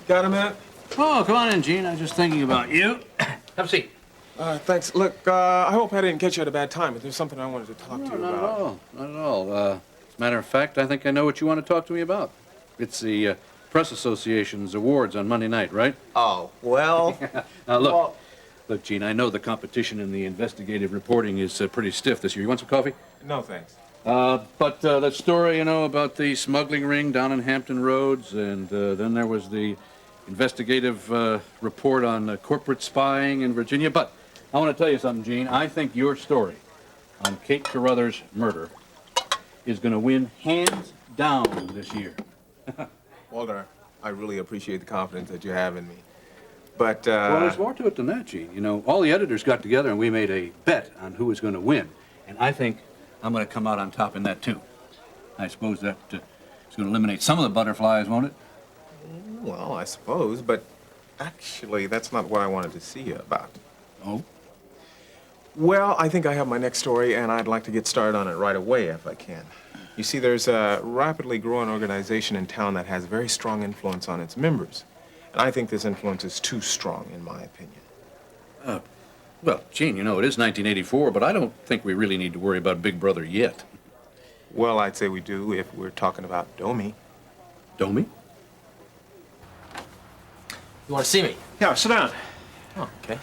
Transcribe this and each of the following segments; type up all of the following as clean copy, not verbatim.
Got a minute? Oh, come on in, Gene. I was just thinking about you. Have a seat. Thanks. Look, I hope I didn't catch you at a bad time, but there's something I wanted to talk to you Not about. at all. Not at all. As a matter of fact, I think I know what you want to talk to me about. It's the Press Association's awards on Monday night, right? Oh, well... Now, look, Gene, I know the competition in the investigative reporting is pretty stiff this year. You want some coffee? No, thanks. But that story, you know, about the smuggling ring down in Hampton Roads, and then there was the investigative report on corporate spying in Virginia. But I want to tell you something, Gene. I think your story on Kate Carruthers' murder is going to win hands down this year. Walter, I really appreciate the confidence that you have in me. But, Well, there's more to it than that, Gene. You know, all the editors got together and we made a bet on who was going to win. And I think I'm going to come out on top in that, too. I suppose that is going to eliminate some of the butterflies, won't it? Well, I suppose, but actually, that's not what I wanted to see you about. Oh? Well, I think I have my next story, and I'd like to get started on it right away if I can. You see, there's a rapidly growing organization in town that has very strong influence on its members. And I think this influence is too strong, in my opinion. Well, Gene, you know, it is 1984, but I don't think we really need to worry about Big Brother yet. Well, I'd say we do if we're talking about Domi. Domi? You want to see me? Yeah, sit down. Oh, okay.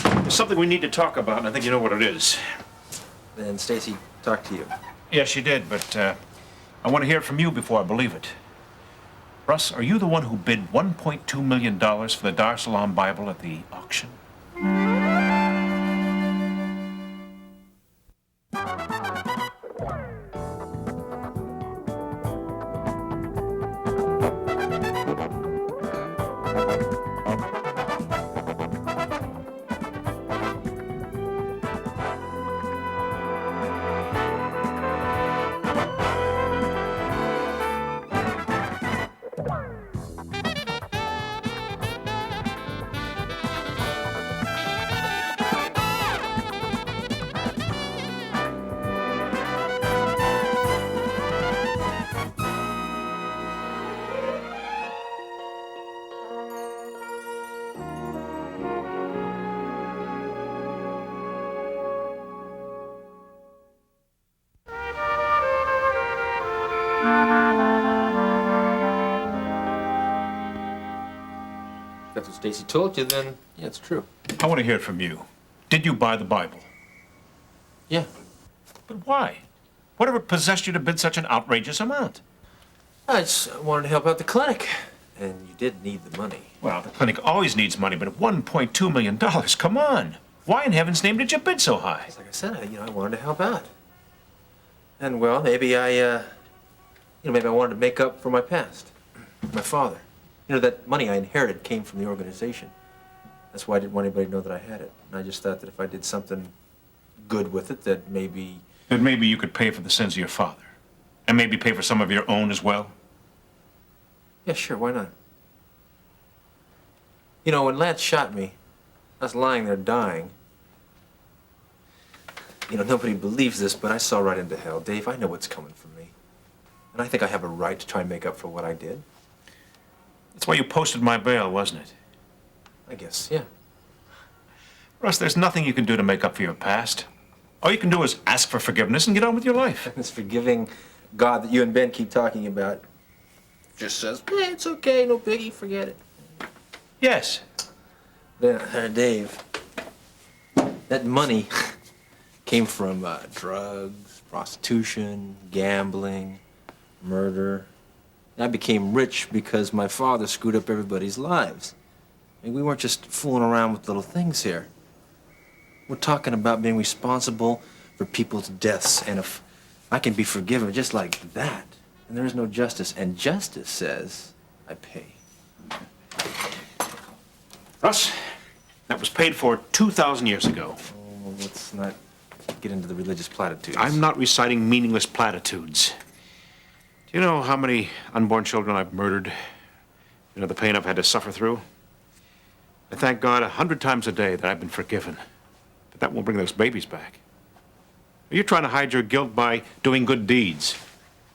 There's something we need to talk about, and I think you know what it is. Then Stacy talked to you. Yes, she did, but I want to hear it from you before I believe it. Russ, are you the one who bid $1.2 million for the Dar Salaam Bible at the auction? If that's what Stacy told you, then yeah, it's true. I want to hear it from you. Did you buy the Bible? Yeah. But why? Whatever possessed you to bid such an outrageous amount? I just wanted to help out the clinic. And you did need the money. Well, the clinic always needs money, but at $1.2 million, come on. Why in heaven's name did you bid so high? Like I said, I wanted to help out. And well, maybe maybe I wanted to make up for my past. My father. You know, that money I inherited came from the organization. That's why I didn't want anybody to know that I had it. And I just thought that if I did something good with it, that maybe... That maybe you could pay for the sins of your father. And maybe pay for some of your own as well. Yeah, sure, why not? You know, when Lance shot me, I was lying there dying. You know, nobody believes this, but I saw right into hell. Dave, I know what's coming for me. And I think I have a right to try and make up for what I did. That's why you posted my bail, wasn't it? I guess, yeah. Russ, there's nothing you can do to make up for your past. All you can do is ask for forgiveness and get on with your life. This forgiving God that you and Ben keep talking about just says, it's okay, no biggie, forget it. Yes. Dave, that money came from drugs, prostitution, gambling, murder. I became rich because my father screwed up everybody's lives. I mean, we weren't just fooling around with little things here. We're talking about being responsible for people's deaths, and if I can be forgiven just like that, then there is no justice, and justice says I pay. Russ, that was paid for 2,000 years ago. Oh, let's not get into the religious platitudes. I'm not reciting meaningless platitudes. Do you know how many unborn children I've murdered? You know the pain I've had to suffer through? I thank God 100 times a day that I've been forgiven. But that won't bring those babies back. You're trying to hide your guilt by doing good deeds.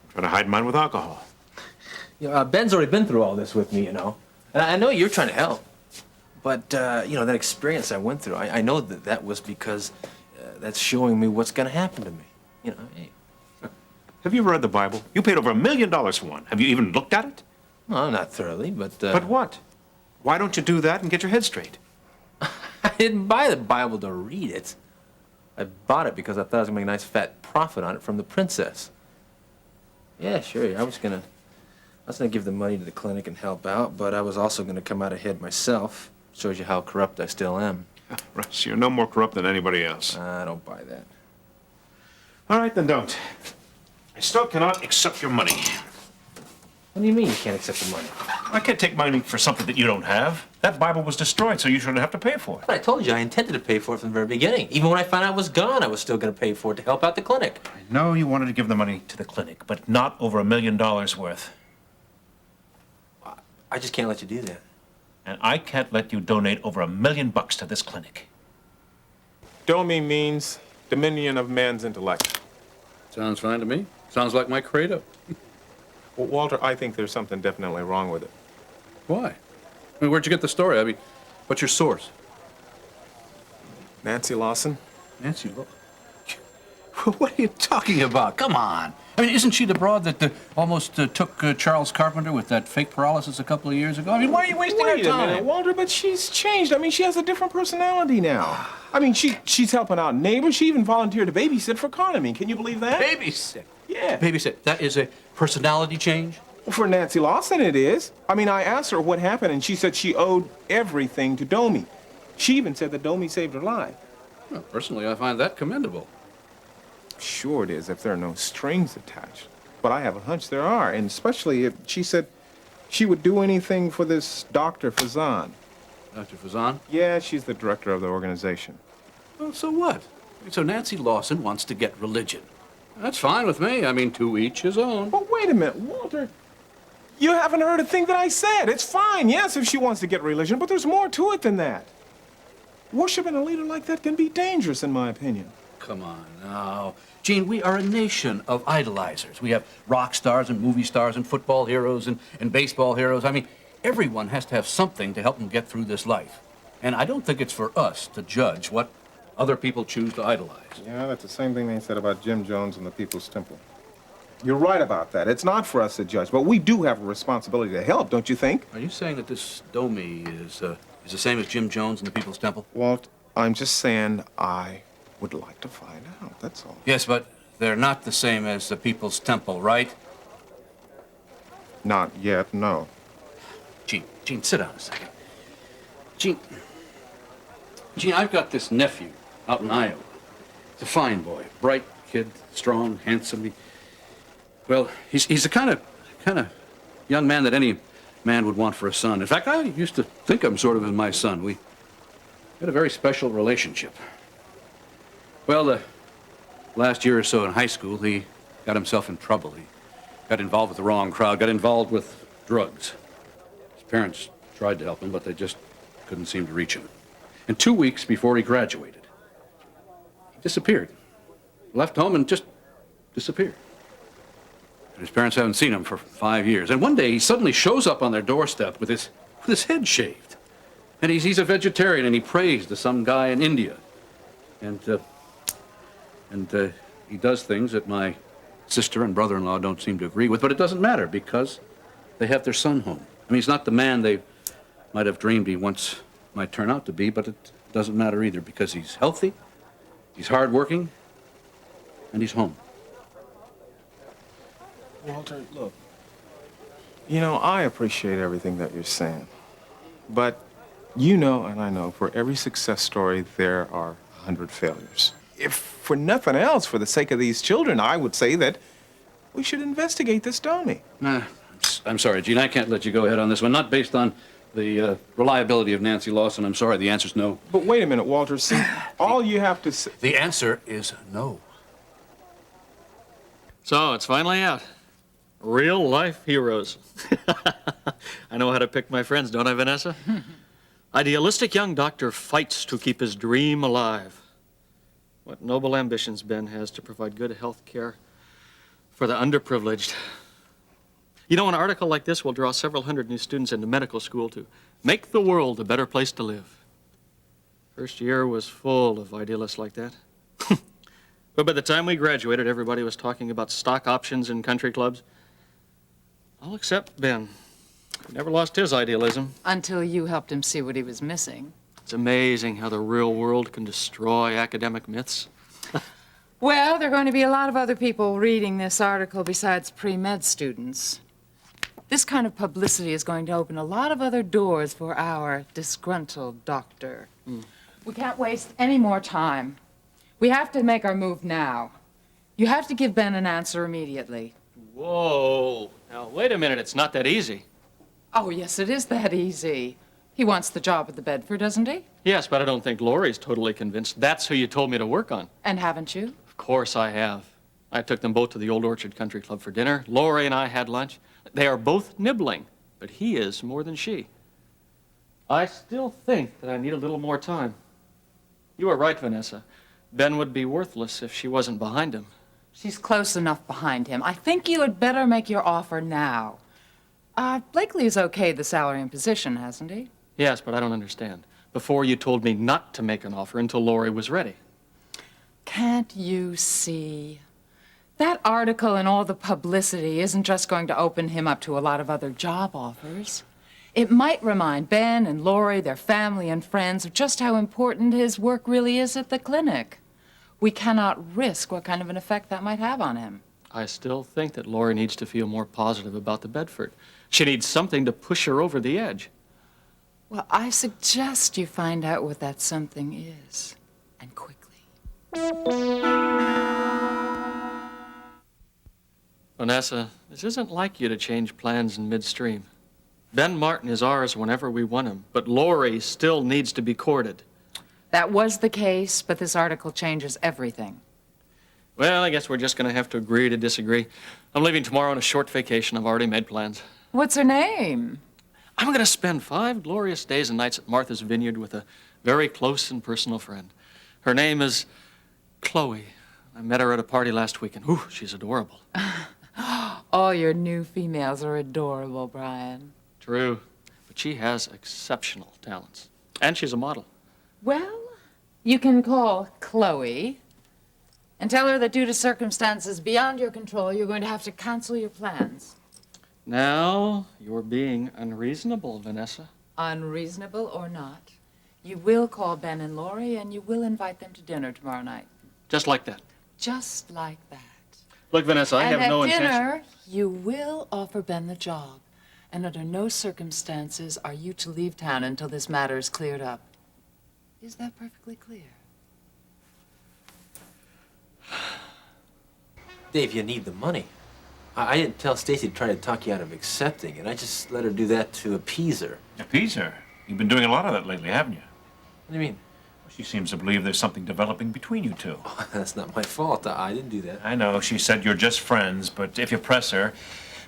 I'm trying to hide mine with alcohol. Ben's already been through all this with me, And I know you're trying to help. But, that experience I went through, I know that was because that's showing me what's going to happen to me. Hey. Have you read the Bible? You paid over $1 million for one. Have you even looked at it? No, not thoroughly, but... But what? Why don't you do that and get your head straight? I didn't buy the Bible to read it. I bought it because I thought I was going to make a nice fat profit on it from the princess. Yeah, sure, I was gonna give the money to the clinic and help out, but I was also gonna come out ahead myself. Shows you how corrupt I still am. Russ, you're no more corrupt than anybody else. I don't buy that. All right, then don't. I still cannot accept your money. What do you mean you can't accept the money? I can't take money for something that you don't have. That Bible was destroyed, so you shouldn't have to pay for it. But I told you I intended to pay for it from the very beginning. Even when I found out it was gone, I was still gonna pay for it to help out the clinic. I know you wanted to give the money to the clinic, but not over $1 million worth. I just can't let you do that. And I can't let you donate over $1 million to this clinic. Domi means dominion of man's intellect. Sounds fine to me. Sounds like my credo. Well, Walter, I think there's something definitely wrong with it. Why? I mean, where'd you get the story? I mean, what's your source? Nancy Lawson? Nancy Lawson? What are you talking about? Come on. I mean, isn't she the broad that almost took Charles Carpenter with that fake paralysis a couple of years ago? I mean, why are you wasting Wait our a minute, time? Walter, but she's changed. I mean, she has a different personality now. I mean, she's helping out neighbors. She even volunteered to babysit for Carnaby. Can you believe that? Babysit. Yeah. Babysit. That is a personality change? Well, for Nancy Lawson, it is. I mean, I asked her what happened, and she said she owed everything to Domi. She even said that Domi saved her life. Well, personally, I find that commendable. Sure it is, if there are no strings attached. But I have a hunch there are, and especially if she said she would do anything for this Dr. Fazan. Dr. Fazan? Yeah, she's the director of the organization. Well, so what? So Nancy Lawson wants to get religion. That's fine with me. I mean, to each his own. But wait a minute, Walter. You haven't heard a thing that I said. It's fine, yes, if she wants to get religion, but there's more to it than that. Worshiping a leader like that can be dangerous, in my opinion. Come on now. Gene, we are a nation of idolizers. We have rock stars and movie stars and football heroes and baseball heroes. I mean, everyone has to have something to help them get through this life. And I don't think it's for us to judge what other people choose to idolize. Yeah, that's the same thing they said about Jim Jones and the People's Temple. You're right about that. It's not for us to judge, but we do have a responsibility to help, don't you think? Are you saying that this Domi is the same as Jim Jones and the People's Temple? Walt, I'm just saying I would like to find out, that's all. Yes, but they're not the same as the People's Temple, right? Not yet, no. Gene, sit down a second. Gene, I've got this nephew out in Iowa. He's a fine boy, bright kid, strong, handsome. He's the kind of young man that any man would want for a son. In fact, I used to think of him sort of as my son. We had a very special relationship. Well, the last year or so in high school, he got himself in trouble. He got involved with the wrong crowd, got involved with drugs. His parents tried to help him, but they just couldn't seem to reach him. And 2 weeks before he graduated, he disappeared. Left home and just disappeared. And his parents haven't seen him for 5 years. And one day he suddenly shows up on their doorstep with his head shaved. And he's a vegetarian, and he prays to some guy in India. And he does things that my sister and brother-in-law don't seem to agree with, but it doesn't matter because they have their son home. I mean, he's not the man they might have dreamed he once might turn out to be, but it doesn't matter either because he's healthy, he's hardworking, and he's home. Walter, look. You know, I appreciate everything that you're saying. But you know, and I know, for every success story, there are 100 failures. If for nothing else, for the sake of these children, I would say that we should investigate this Domi. I'm sorry, Gene, I can't let you go ahead on this one. Not based on the reliability of Nancy Lawson. I'm sorry, the answer's no. But wait a minute, Walter. See, all you have to say... The answer is no. So, it's finally out. Real life heroes. I know how to pick my friends, don't I, Vanessa? Idealistic young doctor fights to keep his dream alive. What noble ambitions Ben has to provide good health care for the underprivileged. You know, an article like this will draw several hundred new students into medical school to make the world a better place to live. First year was full of idealists like that. But by the time we graduated, everybody was talking about stock options in country clubs. All except Ben. He never lost his idealism. Until you helped him see what he was missing. It's amazing how the real world can destroy academic myths. Well, there are going to be a lot of other people reading this article besides pre-med students. This kind of publicity is going to open a lot of other doors for our disgruntled doctor. We can't waste any more time. We have to make our move now. You have to give Ben an answer immediately. Whoa. Now, wait a minute. It's not that easy. Oh, yes, it is that easy. He wants the job at the Bedford, doesn't he? Yes, but I don't think Lori's totally convinced. That's who you told me to work on. And haven't you? Of course I have. I took them both to the Old Orchard Country Club for dinner. Lori and I had lunch. They are both nibbling, but he is more than she. I still think that I need a little more time. You are right, Vanessa. Ben would be worthless if she wasn't behind him. She's close enough behind him. I think you had better make your offer now. Blakely's okayed the salary and position, hasn't he? Yes, but I don't understand. Before you told me not to make an offer until Lori was ready. Can't you see? That article and all the publicity isn't just going to open him up to a lot of other job offers. It might remind Ben and Lori, their family and friends, of just how important his work really is at the clinic. We cannot risk what kind of an effect that might have on him. I still think that Lori needs to feel more positive about the Bedford. She needs something to push her over the edge. Well, I suggest you find out what that something is, and quickly. Vanessa, this isn't like you to change plans in midstream. Ben Martin is ours whenever we want him, but Lori still needs to be courted. That was the case, but this article changes everything. Well, I guess we're just going to have to agree to disagree. I'm leaving tomorrow on a short vacation. I've already made plans. What's her name? I'm going to spend 5 glorious days and nights at Martha's Vineyard with a very close and personal friend. Her name is Chloe. I met her at a party last week, and she's adorable. All your new females are adorable, Brian. True, but she has exceptional talents. And she's a model. Well, you can call Chloe and tell her that due to circumstances beyond your control, you're going to have to cancel your plans. Now, you're being unreasonable, Vanessa. Unreasonable or not, you will call Ben and Lori, and you will invite them to dinner tomorrow night. Just like that. Just like that. Look, Vanessa, I have no And at intention. dinner, you will offer Ben the job. And under no circumstances are you to leave town until this matter is cleared up. Is that perfectly clear? Dave, you need the money. I didn't tell Stacy to try to talk you out of accepting it. I just let her do that to appease her. Appease her. You've been doing a lot of that lately, haven't you? What do you mean? She seems to believe there's something developing between you two. That's not my fault. I didn't do that. I know, she said you're just friends, but if you press her,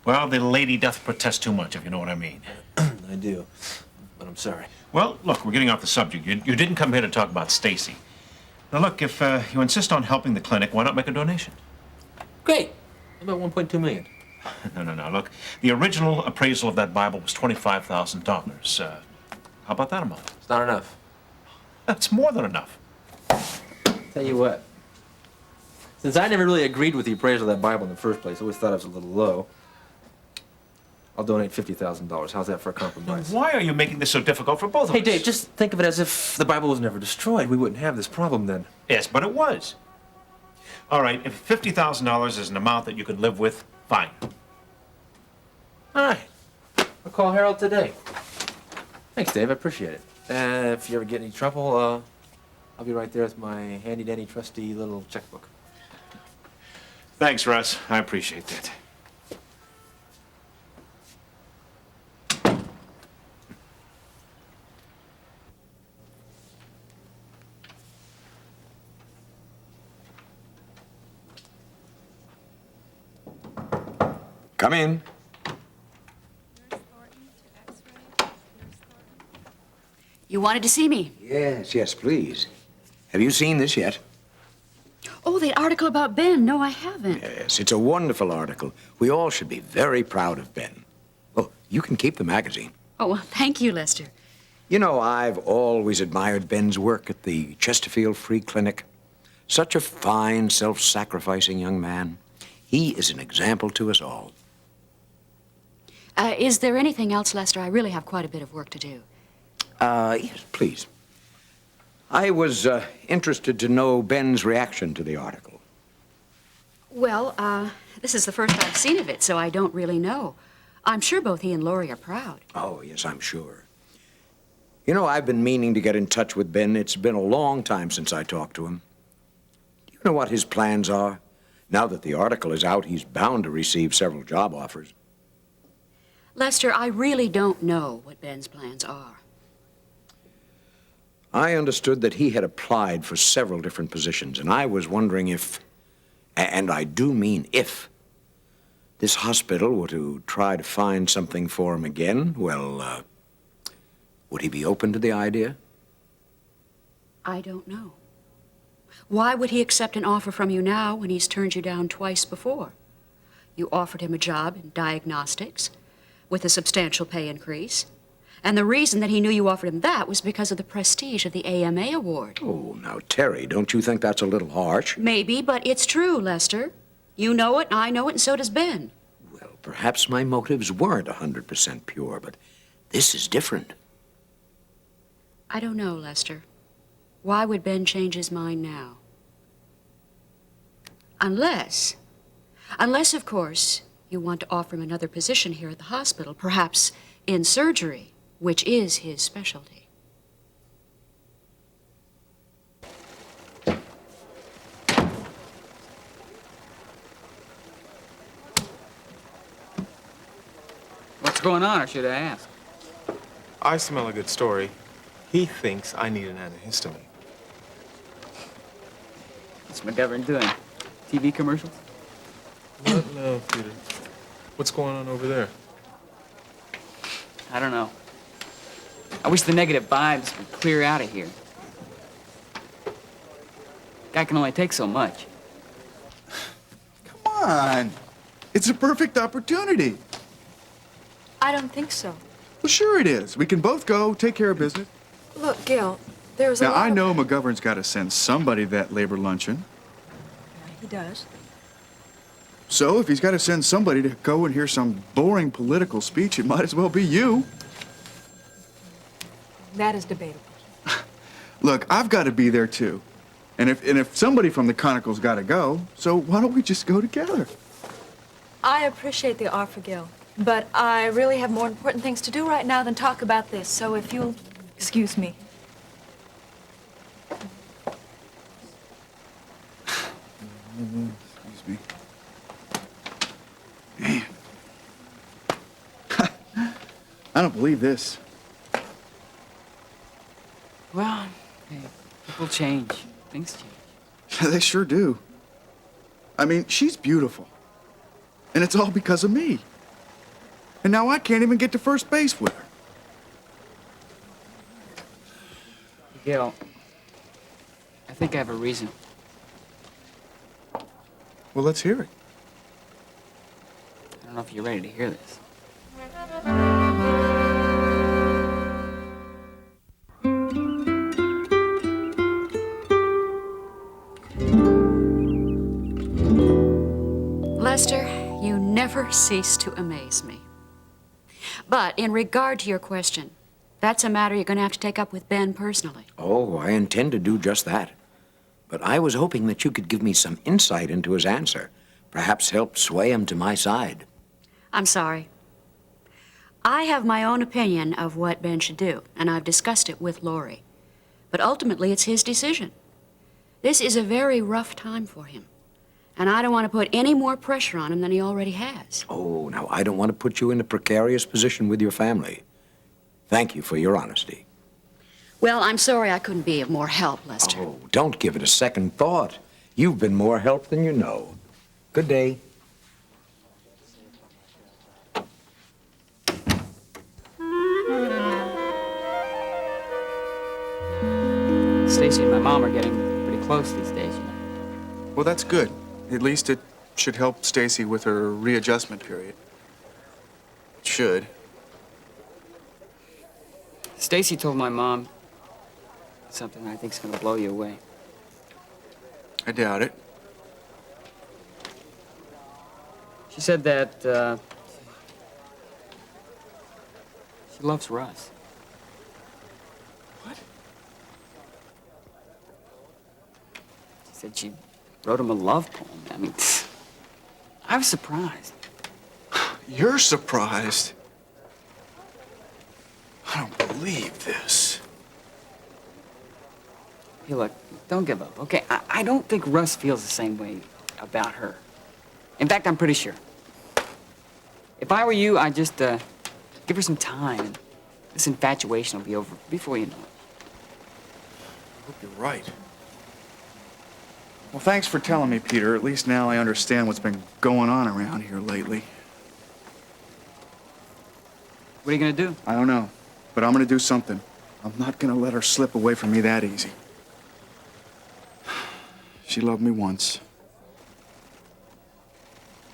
well, the lady doth protest too much, if you know what I mean. I do, but I'm sorry. Well, look, we're getting off the subject. You didn't come here to talk about Stacy. Now, look, if you insist on helping the clinic, why not make a donation? Great. About 1.2 million. No. Look, the original appraisal of that Bible was $25,000. How about that amount? It's not enough. That's more than enough. Tell you what. Since I never really agreed with the appraisal of that Bible in the first place, I always thought it was a little low. I'll donate $50,000. How's that for a Now, compromise? why are you making this so difficult for both of Hey, us? Dave, just think of it as if the Bible was never destroyed. We wouldn't have this problem then. Yes, but it was. All right, if $50,000 is an amount that you could live with, fine. All right. I'll call Harold today. Thanks, Dave. I appreciate it. If you ever get in any trouble, I'll be right there with my handy-dandy trusty little checkbook. Thanks, Russ. I appreciate that. Come in. You wanted to see me. Yes, yes, please. Have you seen this yet? Oh, the article about Ben. No, I haven't. Yes, it's a wonderful article. We all should be very proud of Ben. Well, you can keep the magazine. Oh, well, thank you, Lester. You know, I've always admired Ben's work at the Chesterfield Free Clinic. Such a fine, self-sacrificing young man. He is an example to us all. Is there anything else, Lester? I really have quite a bit of work to do. Yes, please. I was interested to know Ben's reaction to the article. Well, this is the first I've seen of it, so I don't really know. I'm sure both he and Laurie are proud. Oh, yes, I'm sure. You know, I've been meaning to get in touch with Ben. It's been a long time since I talked to him. Do you know what his plans are? Now that the article is out, he's bound to receive several job offers. Lester, I really don't know what Ben's plans are. I understood that he had applied for several different positions, and I was wondering if, and I do mean if, this hospital were to try to find something for him again, well, would he be open to the idea? I don't know. Why would he accept an offer from you now when he's turned you down twice before? You offered him a job in diagnostics with a substantial pay increase. And the reason that he knew you offered him that was because of the prestige of the AMA award. Oh, now, Terry, don't you think that's a little harsh? Maybe, but it's true, Lester. You know it, I know it, and so does Ben. Well, perhaps my motives weren't 100% pure, but this is different. I don't know, Lester. Why would Ben change his mind now? Unless, of course, you want to offer him another position here at the hospital, perhaps in surgery, which is his specialty. What's going on, or should I ask? I smell a good story. He thinks I need an antihistamine. What's McGovern doing? TV commercials? What now, Peter? What's going on over there? I don't know. I wish the negative vibes would clear out of here. Guy can only take so much. Come on. It's a perfect opportunity. I don't think so. Well, sure it is. We can both go, take care of business. Look, Gil, there's a Now, lot I of- know McGovern's got to send somebody to that labor luncheon. He does. So if he's got to send somebody to go and hear some boring political speech, it might as well be you. That is debatable. Look, I've got to be there too. And if somebody from the Chronicle's got to go, so why don't we just go together? I appreciate the offer, Gil, but I really have more important things to do right now than talk about this, so if you'll excuse me. Excuse me. Man. I don't believe this. Well, hey, people change. Things change. They sure do. I mean, she's beautiful. And it's all because of me. And now I can't even get to first base with her. Gil, I think I have a reason. Well, let's hear it. I don't know if you're ready to hear this. Lester, you never cease to amaze me. But in regard to your question, that's a matter you're going to have to take up with Ben personally. Oh, I intend to do just that. But I was hoping that you could give me some insight into his answer. Perhaps help sway him to my side. I'm sorry. I have my own opinion of what Ben should do, and I've discussed it with Laurie. But ultimately, it's his decision. This is a very rough time for him, and I don't want to put any more pressure on him than he already has. Oh, now, I don't want to put you in a precarious position with your family. Thank you for your honesty. Well, I'm sorry I couldn't be of more help, Lester. Oh, don't give it a second thought. You've been more help than you know. Good day. Stacy and my mom are getting pretty close these days, you know. Well, that's good. At least it should help Stacy with her readjustment period. It should. Stacy told my mom something I think's gonna blow you away. I doubt it. She said that, she loves Russ. What? She said she wrote him a love poem. I mean, I was surprised. You're surprised? I don't believe this. Hey, look, don't give up, okay? I don't think Russ feels the same way about her. In fact, I'm pretty sure. If I were you, I'd just, give her some time, and this infatuation will be over before you know it. I hope you're right. Well, thanks for telling me, Peter. At least now I understand what's been going on around here lately. What are you gonna do? I don't know, but I'm gonna do something. I'm not gonna let her slip away from me that easy. She loved me once.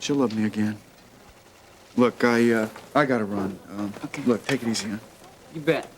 She'll love me again. Look, I gotta run. Okay. Look, take it easy, huh? You bet.